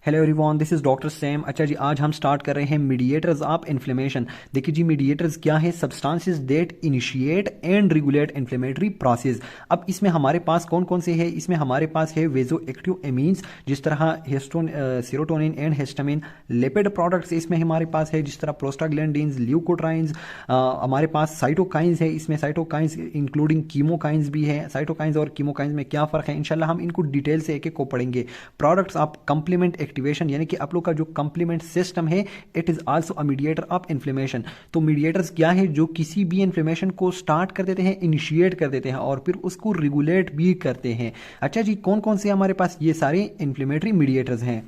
Hello everyone, this is doctor Sam. अच्छा जी, आज हम स्टार्ट कर रहे हैं मीडिएटर्स ऑफ इन्फ्लेमेशन। देखिए जी, मीडिएटर्स क्या है? Substances that initiate and regulate inflammatory process. अब इसमें हमारे पास कौन कौन से हैं? इसमें हमारे पास है वेजो एक्टिव एमीन्स, जिस तरह serotonin and histamine. Lipid products इसमें हमारे पास है, जिस तरह प्रोस्टाग्लैंडिन्स, ल्यूकोट्राइन्स। हमारे पास साइटोकाइंस है, इसमें साइटोकाइंस इंक्लूडिंग कीमोकाइंस भी है। साइटोकाइंस और कीमोकाइंस में क्या फ़र्क है, इंशाल्लाह हम इनको डिटेल से एक एक को पढ़ेंगे। प्रोडक्ट्स ऑफ कंप्लीमेंट एक्टिवेशन, यानी कि आप लोग का जो कंप्लीमेंट सिस्टम है, it is also a mediator of inflammation. तो मीडिएटर्स क्या है? जो किसी भी इन्फ्लेमेशन को स्टार्ट कर देते हैं, इनिशिएट कर देते हैं और फिर उसको रेगुलेट भी करते हैं। अच्छा जी, कौन कौन से हमारे पास ये सारे इन्फ्लेमेटरी मीडिएटर्स हैं?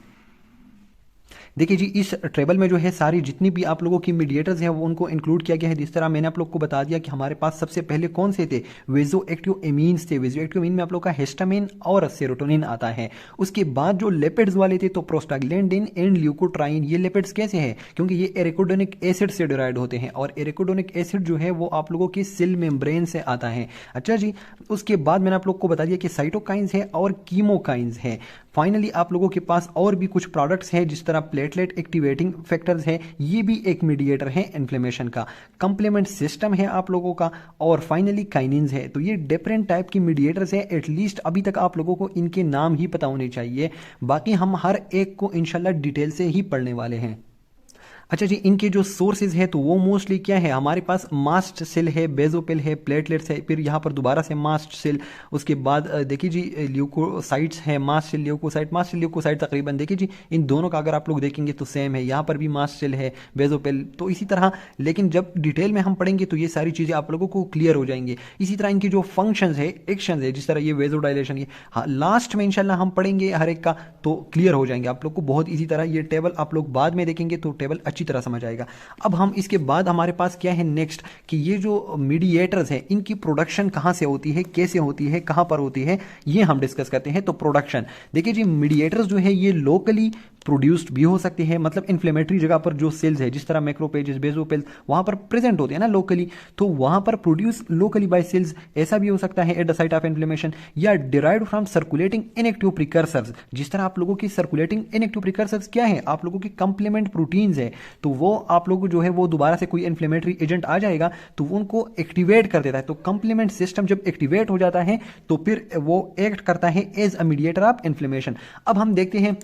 देखिए जी, इस टेबल में जो है सारी जितनी भी आप लोगों की मीडिएटर्स हैं वो उनको इंक्लूड किया गया है। जिस तरह मैंने आप लोग को बता दिया कि हमारे पास सबसे पहले कौन से थे, वेजो एक्टिव एमीन्स थे। वेजो एक्टिव एमीन में आप लोग का हिस्टामिन और सेरोटोनिन आता है। उसके बाद जो लिपिड्स वाले थे तो प्रोस्टाग्लैंडिन एंड ल्यूकोट्राइन। ये लिपिड्स कैसे हैं? क्योंकि ये एरिकोडोनिक एसिड से डिराइड होते हैं और एरिकोडोनिक एसिड जो है वो आप लोगों की सेल मेम्ब्रेन से आता है। अच्छा जी, उसके बाद मैंने आप लोग को बता दिया कि साइटोकाइंस है और कीमोकाइंस है। फाइनली आप लोगों के पास और भी कुछ प्रोडक्ट्स हैं, जिस तरह प्लेटलेट एक्टिवेटिंग फैक्टर्स है, ये भी एक मीडिएटर है इन्फ्लेमेशन का। कंप्लीमेंट सिस्टम है आप लोगों का, और फाइनली काइनिन्स है। तो ये डिफरेंट टाइप की मीडिएटर्स है। एटलीस्ट अभी तक आप लोगों को इनके नाम ही पता होने चाहिए, बाकी हम हर एक को इंशाल्लाह डिटेल से ही पढ़ने वाले हैं। अच्छा जी, इनके जो सोर्सेज है तो वो मोस्टली क्या है? हमारे पास मास्ट सेल है, बेजोपिल है, प्लेटलेट्स है, फिर यहाँ पर दोबारा से मास्ट सेल। उसके बाद देखिए जी, ल्यूकोसाइट्स है, मास्ट सेल, ल्यूकोसाइट तकरीबन। देखिए जी, इन दोनों का अगर आप लोग देखेंगे तो सेम है। यहाँ पर भी मास्ट सेल है, बेजोपिल, तो इसी तरह। लेकिन जब डिटेल में हम पढ़ेंगे तो ये सारी चीज़ें आप लोगों को क्लियर हो जाएंगी। इसी तरह इनकी जो फंक्शंस है, एक्शन है, जिस तरह ये वेजोडाइलेशन, ये हाँ लास्ट में इंशाल्लाह हम पढ़ेंगे हर एक का, तो क्लियर हो जाएंगे आप लोग को बहुत इसी तरह। ये टेबल आप लोग बाद में देखेंगे तो टेबल अच्छी तरह समझ आएगा। अब हम इसके बाद हमारे पास क्या है नेक्स्ट, कि ये जो मीडिएटर्स हैं इनकी प्रोडक्शन कहां से होती है, कैसे होती है, कहां पर होती है, ये हम डिस्कस करते हैं। तो प्रोडक्शन देखिए जी, मीडिएटर्स जो है ये लोकली प्रोड्यूस्ड भी हो सकते हैं, मतलब इन्फ्लेमेटरी जगह पर जो सेल्स है, जिस तरह मैक्रोपेजेस, बेजोपेल वहां पर प्रेजेंट होते हैं ना लोकली, तो वहां पर प्रोड्यूस लोकली बाय सेल्स। ऐसा भी हो सकता है at the site of inflammation, या derived from circulating inactive precursors. जिस तरह आप लोगों की सर्कुलेटिंग इनएक्टिव प्रिकर्सर्स क्या है? आप लोगों की कंप्लीमेंट प्रोटीन्स है। तो वो आप लोग जो है वो दोबारा से कोई इन्फ्लेमेटरी एजेंट आ जाएगा तो वो उनको एक्टिवेट कर देता है। तो कंप्लीमेंट सिस्टम जब एक्टिवेट हो जाता है तो फिर वो एक्ट करता है as a mediator of inflammation. अब हम देखते हैं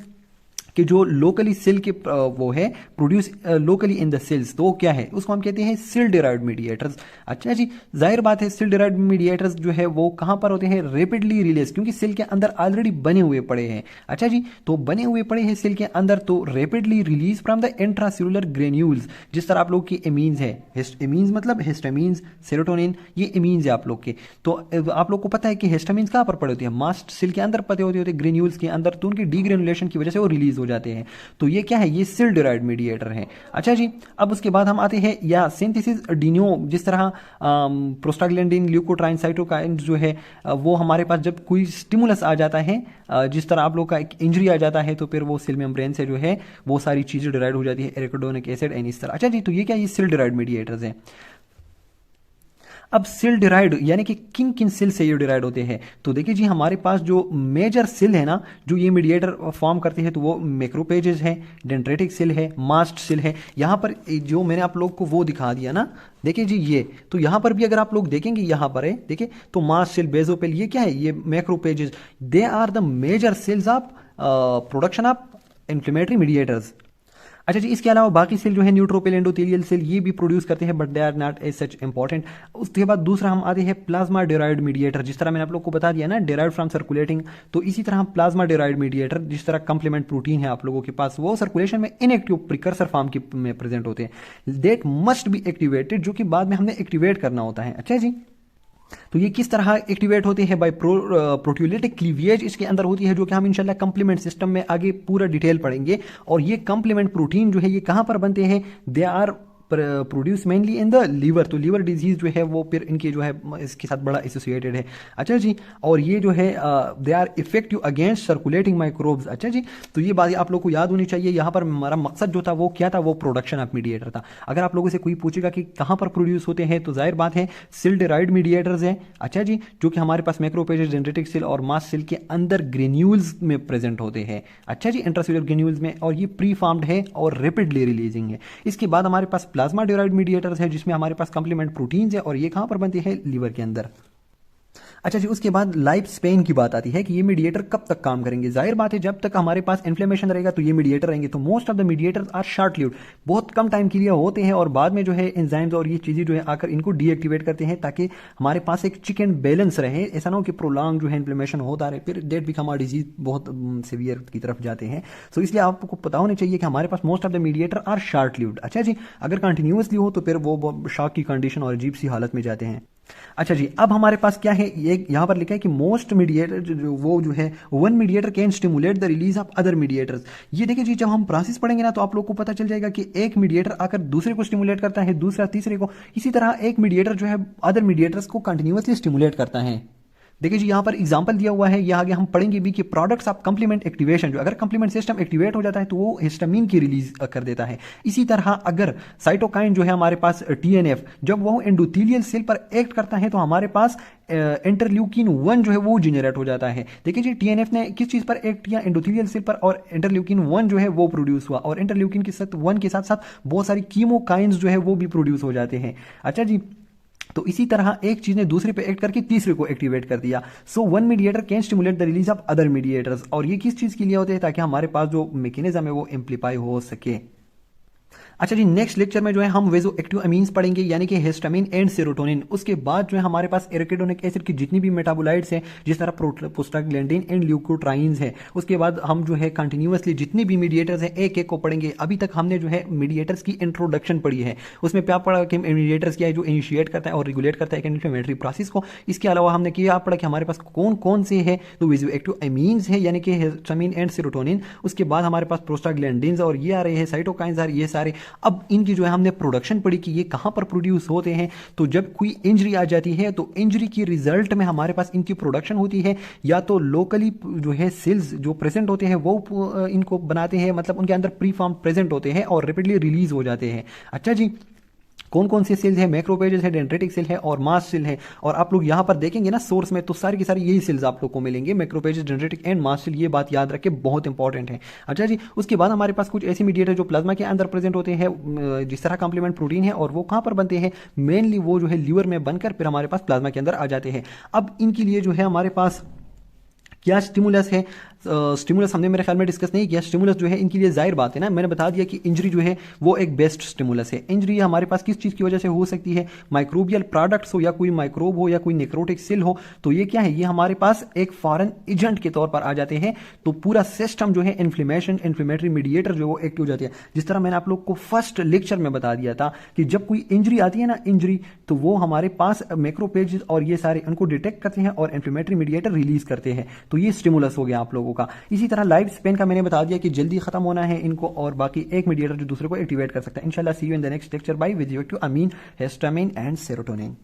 कि जो लोकली सेल के वो है produce locally in the cells, तो वो क्या है? उसको हम कहते हैं सेल डिराइव्ड मीडिएटर्स। अच्छा जी, जाहिर बात है सेल डिराइव्ड मीडिएटर्स जो है वो कहां पर होते हैं? रैपिडली रिलीज, क्योंकि सेल के अंदर ऑलरेडी बने हुए पड़े हैं। अच्छा जी, तो बने हुए पड़े हैं सेल के अंदर, तो rapidly release from the intracellular granules. जिस तरह आप लोग की एमीन्स है, एमीन्स मतलब हिस्टामीन्स, सेरोटोनिन, ये एमीन्स है आप लोग के। तो आप लोग को पता है कि हिस्टामीन्स कहां पर पड़े होते हैं? मास्ट सेल के अंदर पड़े होते हैं ग्रेन्यूल्स के अंदर, तो उनकी डीग्रेनुलेशन की वजह से वो रिलीज जाते हैं। तो ये क्या है? ये सेल डिराइव्ड मीडिएटर है। अच्छा जी, अब उसके बाद हम आते हैं या सिंथेसिस डिनो। जिस तरह प्रोस्टाग्लैंडिन, ल्यूकोट्राइन, साइटोकाइन जो है वो हमारे पास जब कोई स्टिमुलस आ जाता है, जिस तरह आप लोग का एक इंजरी आ जाता है, तो फिर वो सेल मेम्ब्रेन से जो है वो सारी चीजें डिराइव हो जाती है, एरिकोडोनिक एसिड एंड इस तरह। अच्छा जी, तो ये क्या? ये सेल डिराइव्ड मीडिएटर्स हैं। अब सेल डिराइड यानी कि किन किन सेल से ये डिराइड होते हैं? तो देखिए जी, हमारे पास जो मेजर सेल है ना, जो ये मीडिएटर फॉर्म करते हैं, तो वो मैक्रोपेजेस है, डेंड्रेटिक सेल है, मास्ट सेल है। यहाँ पर जो मैंने आप लोग को वो दिखा दिया ना, देखिए जी ये, तो यहाँ पर भी अगर आप लोग देखेंगे, यहाँ पर है देखिए, तो मास्ट सेल, बेजोपेल, ये क्या है? ये macrophages. They are the major cells of production of inflammatory mediators. अच्छा जी, इसके अलावा बाकी सेल जो है न्यूट्रोपिल, एंडोथेलियल सेल, ये भी प्रोड्यूस करते हैं, but they are not as such important. उसके बाद दूसरा हम आते हैं प्लाज्मा डिराइव्ड मीडिएटर। जिस तरह मैंने आप लोग को बता दिया ना, डिराइव्ड फ्रॉम सर्कुलेटिंग, तो इसी तरह प्लाज्मा डिराइव्ड मीडिएटर, जिस तरह कंप्लीमेंट प्रोटीन है आप लोगों के पास, वो सर्कुलेशन में इनएक्टिव प्रिकर्सर फॉर्म में प्रेजेंट होते हैं, देट मस्ट बी एक्टिवेटेड, जो कि बाद में हमने एक्टिवेट करना होता है। अच्छा जी, तो ये किस तरह एक्टिवेट होते हैं? बाय प्रोटियोलिटिक क्लीविएज इसके अंदर होती है, जो कि हम इंशाल्लाह कंप्लीमेंट सिस्टम में आगे पूरा डिटेल पढ़ेंगे। और ये कंप्लीमेंट प्रोटीन जो है ये कहां पर बनते हैं? They are produce mainly in the liver, तो लीवर डिजीज जो है वो फिर इनके जो है इसके साथ बड़ा एसोसिएटेड है। अच्छा जी, और ये जो है they are effective against circulating microbes. अच्छा जी, तो ये बात आप लोग को याद होनी चाहिए। यहाँ पर हमारा मकसद जो था वो क्या था, वो प्रोडक्शन ऑफ मीडिएटर था। अगर आप लोगों से कोई पूछेगा कि कहाँ पर प्रोड्यूस होते हैं, तो जाहिर बात है सेल डिराइव्ड मीडिएटर्स है। अच्छा जी, जो कि हमारे पास मैक्रोफेजेस, डेंड्रिटिक सेल और मास्ट सेल के अंदर ग्रेन्यूल्स में प्रेजेंट होते हैं। अच्छा जी, इंट्रासेल्युलर ग्रेन्यूल्स में, और ये प्री फॉर्म्ड है और रैपिडली रिलीजिंग है। इसके बाद हमारे पास प्लाज्मा डिराइव्ड मीडिएटर्स है, जिसमें हमारे पास कंप्लीमेंट प्रोटीन्स है, और ये कहां पर बनते हैं, लीवर के अंदर। अच्छा जी, उसके बाद लाइफ स्पेन की बात आती है कि ये मीडिएटर कब तक काम करेंगे। जाहिर बात है जब तक हमारे पास इन्फ्लेमेशन रहेगा तो ये मीडिएटर रहेंगे। तो most of the mediators are short lived, बहुत कम टाइम के लिए होते हैं, और बाद में जो है एंजाइम्स और ये चीजें जो है आकर इनको डीएक्टिवेट करते हैं, ताकि हमारे पास एक चिक एंड बैलेंस रहे। ऐसा ना हो कि प्रोलॉन्ग जो है इन्फ्लेमेशन होता रहे, फिर डेट बिकम अ डिजीज, बहुत सीवियर की तरफ जाते हैं। सो इसलिए आपको पता होना चाहिए कि हमारे पास most of the mediator are short lived. अच्छा जी, अगर कंटिन्यूसली हो तो फिर वो शॉक की कंडीशन और अजीब सी हालत में जाते हैं। अच्छा जी, अब हमारे पास क्या है, ये यहां पर लिखा है कि मोस्ट मीडिएटर वो जो है one mediator can stimulate the release of other mediators. ये देखिए जी, जब हम प्रोसेस पढ़ेंगे ना तो आप लोग को पता चल जाएगा कि एक मीडिएटर आकर दूसरे को स्टिमुलेट करता है, दूसरा तीसरे को, इसी तरह एक मीडिएटर जो है अदर मीडिएटर्स को कंटिन्यूअसली स्टिमुलेट करता है। देखिए जी, यहाँ पर एग्जांपल दिया हुआ है, ये आगे हम पढ़ेंगे भी कि प्रोडक्ट्स ऑफ कंप्लीमेंट एक्टिवेशन, जो अगर कंप्लीमेंट सिस्टम एक्टिवेट हो जाता है तो वो हिस्टामिन की रिलीज कर देता है। इसी तरह अगर साइटोकाइन जो है हमारे पास टीएनएफ, जब वो एंडोथेलियल सेल पर एक्ट करता है तो हमारे पास इंटरल्यूकिन 1 जो है वो जनरेट हो जाता है। देखिए जी, टीएनएफ ने किस चीज पर एक्ट किया, एंडोथेलियल सेल पर, और इंटरल्यूकिन 1 जो है वो प्रोड्यूस हुआ, और इंटरल्यूकिन के साथ 1 के साथ साथ बहुत सारी कीमोकाइंस जो है वो भी प्रोड्यूस हो जाते हैं। अच्छा जी, तो इसी तरह एक चीज ने दूसरे पे एक्ट करके तीसरे को एक्टिवेट कर दिया। So one mediator can stimulate the release of other mediators, और ये किस चीज के लिए होते हैं, ताकि हमारे पास जो मैकेनिज्म है वो एम्पलीफाई हो सके। अच्छा जी, नेक्स्ट लेक्चर में जो है हम वेजो एक्टिव अमीन्स पढ़ेंगे, यानी कि हिस्टामिन एंड सेरोटोनिन। उसके बाद जो है हमारे पास एराकिडोनिक एसिड की जितनी भी मेटाबोलाइट्स हैं, जिस तरह प्रोस्टाग्लैंडिन एंड ल्यूकोट्राइन्स है। उसके बाद हम जो है कंटिन्यूअसली जितने भी मीडिएटर्स हैं एक एक को पढ़ेंगे। अभी तक हमने जो है मीडिएटर्स की इंट्रोडक्शन पढ़ी है, उसमें क्या पढ़ा कि मीडिएटर्स क्या है जो इनिशिएट करता है और रेगुलेट करता है एक इन्फ्लेमेटरी प्रोसेस को। इसके अलावा हमने क्या पढ़ा कि हमारे पास कौन कौन से है, तो वेजो एक्टिव अमीन्स है, यानी कि हिस्टामिन एंड सेरोटोनिन। उसके बाद हमारे पास प्रोस्टाग्लैंडिन्स और ये आ रहे हैं, साइटोकाइन्स आ रहे, ये सारे। अब इनकी जो है हमने प्रोडक्शन पढ़ी कि ये कहां पर प्रोड्यूस होते हैं। तो जब कोई इंजरी आ जाती है तो इंजरी के रिजल्ट में हमारे पास इनकी प्रोडक्शन होती है, या तो लोकली जो है सेल्स जो प्रेजेंट होते हैं वो इनको बनाते हैं, मतलब उनके अंदर प्री फॉर्म प्रेजेंट होते हैं और रैपिडली रिलीज हो जाते हैं। अच्छा जी, कौन कौन से सेल्स है, मैक्रोफेजेस है, डेंड्रिटिक सेल है और मास्ट सेल है। और आप लोग यहां पर देखेंगे ना सोर्स में, तो सारी की सारी यही सेल्स आप लोग को मिलेंगे, macrophages, dendritic and mast cell. ये बात याद रखें, बहुत इंपॉर्टेंट है। अच्छा जी, उसके बाद हमारे पास कुछ ऐसे मीडिएटर जो प्लाज्मा के अंदर प्रेजेंट होते हैं, जिस तरह कॉम्प्लीमेंट प्रोटीन है, और वो कहां पर बनते हैं, मेनली वो जो है लीवर में बनकर फिर हमारे पास प्लाज्मा के अंदर आ जाते हैं। अब इनके लिए जो है हमारे पास क्या स्टिमुलस है, स्टिमुलस हमने मेरे ख्याल में डिस्कस नहीं किया। स्टिमुलस जो है इनके लिए जाहिर बात है ना, मैंने बता दिया कि इंजरी जो है वो एक बेस्ट स्टिमुलस है। इंजरी हमारे पास किस चीज़ की वजह से हो सकती है, माइक्रोबियल प्रोडक्ट्स हो, या कोई माइक्रोब हो, या कोई नेक्रोटिक सेल हो। तो ये क्या है, ये हमारे पास एक फॉरेन एजेंट के तौर पर आ जाते हैं। तो पूरा सिस्टम जो है इन्फ्लेमेशन, इन्फ्लेमेटरी मीडिएटर जो वो एक्टिव हो जाती है। जिस तरह मैंने आप लोग को फर्स्ट लेक्चर में बता दिया था कि जब कोई इंजरी आती है ना, इंजरी, तो वो हमारे पास मैक्रोफेजेस और ये सारे उनको डिटेक्ट करते हैं और इन्फ्लेमेटरी मीडिएटर रिलीज करते हैं। तो ये स्टिमुलस हो गया आप लोगों का। इसी तरह लाइफ स्पेन का मैंने बता दिया कि जल्दी खत्म होना है इनको, और बाकी एक मीडिएटर जो दूसरे को एक्टिवेट कर सकता है। इंशाल्लाह see you in the next lecture bye with you to amine, histamine and serotonin.